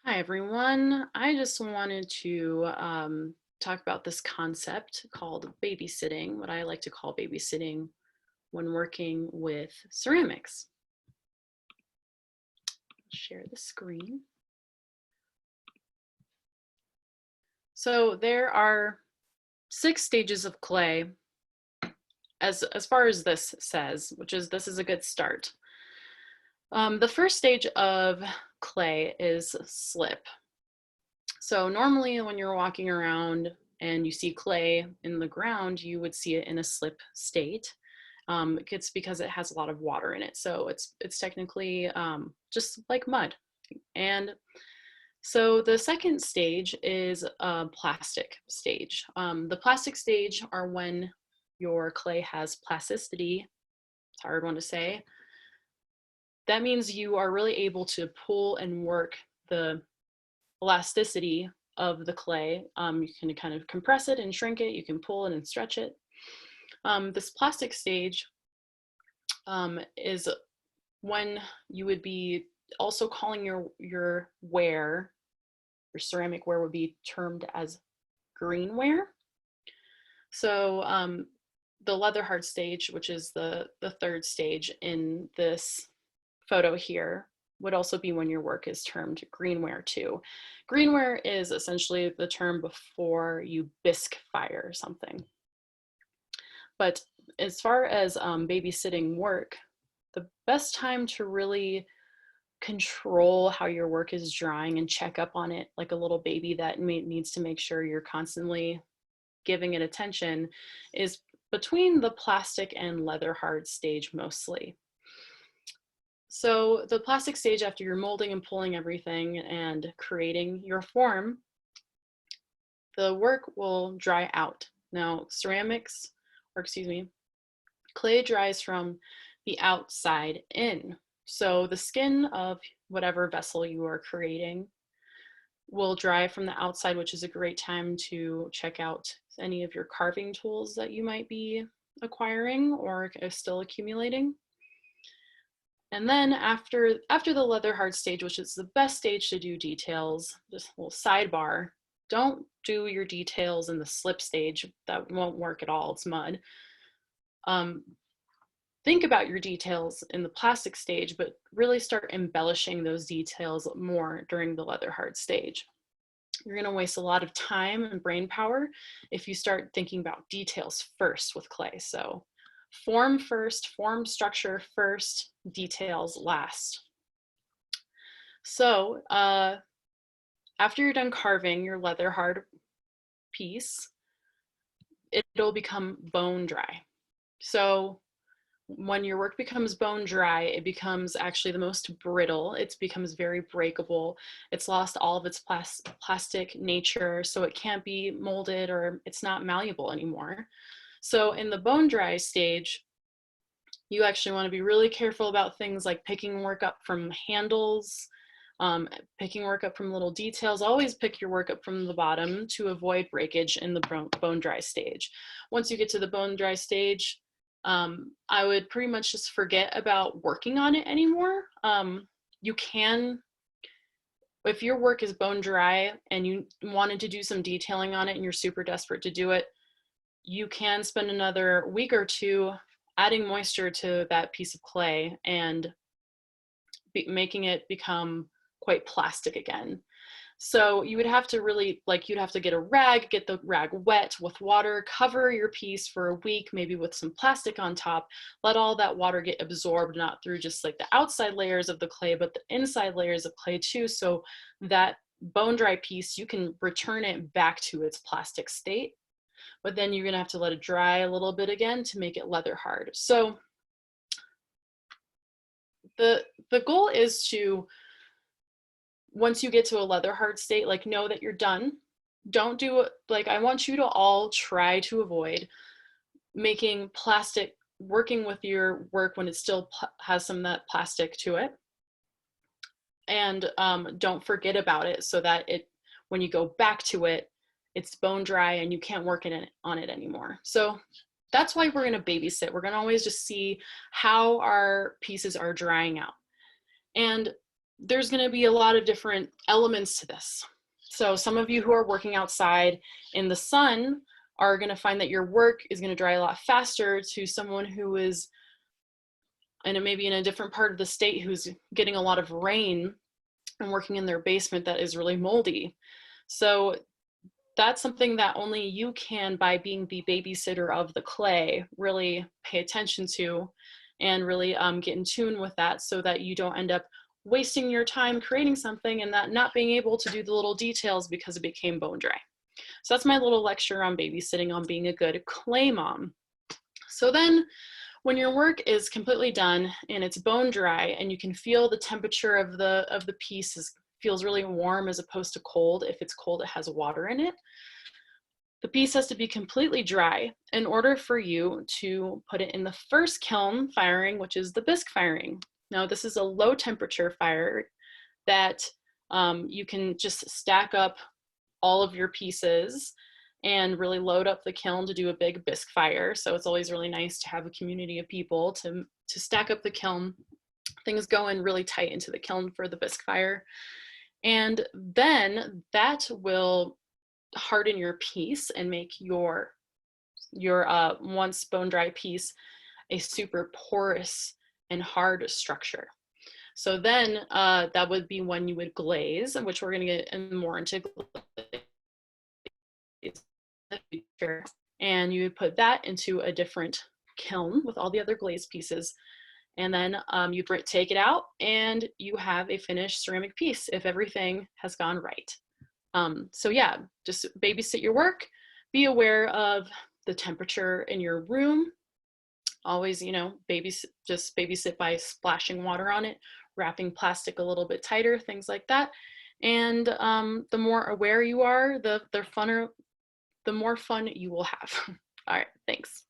Hi, everyone. I just wanted to talk about this concept called babysitting, what I like to call babysitting when working with ceramics. Share the screen. So there are 6 stages of clay as far as this says, which is this is a good start. The first stage of clay is slip. So normally when you're walking around and you see clay in the ground, you would see it in a slip state. It's because it has a lot of water in it. So it's technically just like mud. And so the second stage is a plastic stage. The plastic stage are when your clay has plasticity. It's a hard one to say. That means you are really able to pull and work the elasticity of the clay. You can kind of compress it and shrink it. You can pull it and stretch it. This plastic stage is when you would be also calling your ware, your ceramic ware would be termed as greenware. So the leather hard stage, which is the third stage in this photo here, would also be when your work is termed greenware too. Greenware is essentially the term before you bisque fire something. But as far as babysitting work, the best time to really control how your work is drying and check up on it like a little baby that needs to make sure you're constantly giving it attention is between the plastic and leather hard stage mostly. So the plastic stage, after you're molding and pulling everything and creating your form, the work will dry out. Now, ceramics, or excuse me, clay dries from the outside in. So the skin of whatever vessel you are creating will dry from the outside, which is a great time to check out any of your carving tools that you might be acquiring or still accumulating. And then after the leather hard stage, which is the best stage to do details, just a little sidebar, don't do your details in the slip stage. That won't work at all. It's mud. Think about your details in the plastic stage, but really start embellishing those details more during the leather hard stage. You're going to waste a lot of time and brain power if you start thinking about details first with clay. So form first, form structure first, details last. So after you're done carving your leather hard piece, it'll become bone dry. So when your work becomes bone dry, it becomes actually the most brittle. It becomes very breakable. It's lost all of its plastic nature, so it can't be molded or it's not malleable anymore. So in the bone dry stage, you actually want to be really careful about things like picking work up from handles, picking work up from little details. Always pick your work up from the bottom to avoid breakage in the bone dry stage. Once you get to the bone dry stage, I would pretty much just forget about working on it anymore. You can, if your work is bone dry and you wanted to do some detailing on it and you're super desperate to do it, you can spend another week or two adding moisture to that piece of clay and making it become quite plastic again. So you would have to really, you'd have to get a rag, get the rag wet with water, cover your piece for a week, maybe with some plastic on top, let all that water get absorbed, not through just like the outside layers of the clay, but the inside layers of clay too. So that bone dry piece, you can return it back to its plastic state, but then you're gonna have to let it dry a little bit again to make it leather hard. So the goal is to, once you get to a leather hard state, like know that you're done. Don't do, like, I want you to all try to avoid making plastic, working with your work when it still has some of that plastic to it. And don't forget about it so that when you go back to it, it's bone dry and you can't work on it anymore. So that's why we're gonna babysit. We're gonna always just see how our pieces are drying out. And there's going to be a lot of different elements to this. So some of you who are working outside in the sun are going to find that your work is going to dry a lot faster to someone who is maybe in a different part of the state who's getting a lot of rain and working in their basement that is really moldy. So that's something that only you can, by being the babysitter of the clay, really pay attention to and really get in tune with that, so that you don't end up wasting your time creating something and that not being able to do the little details because it became bone dry. So that's my little lecture on babysitting, on being a good clay mom. So then when your work is completely done and it's bone dry and you can feel the temperature of the piece feels really warm as opposed to cold. If it's cold, it has water in it. The piece has to be completely dry in order for you to put it in the first kiln firing, which is the bisque firing. Now, this is a low temperature fire that you can just stack up all of your pieces and really load up the kiln to do a big bisque fire. So it's always really nice to have a community of people to stack up the kiln. Things go in really tight into the kiln for the bisque fire. And then that will harden your piece and make your once bone dry piece a super porous and hard structure. So then that would be when you would glaze, which we're going to get more into glaze, and you would put that into a different kiln with all the other glaze pieces. And then you take it out and you have a finished ceramic piece if everything has gone right. So yeah, just babysit your work. Be aware of the temperature in your room. Always, just babysit by splashing water on it, wrapping plastic a little bit tighter, things like that. And the more aware you are, the more fun you will have. All right, thanks.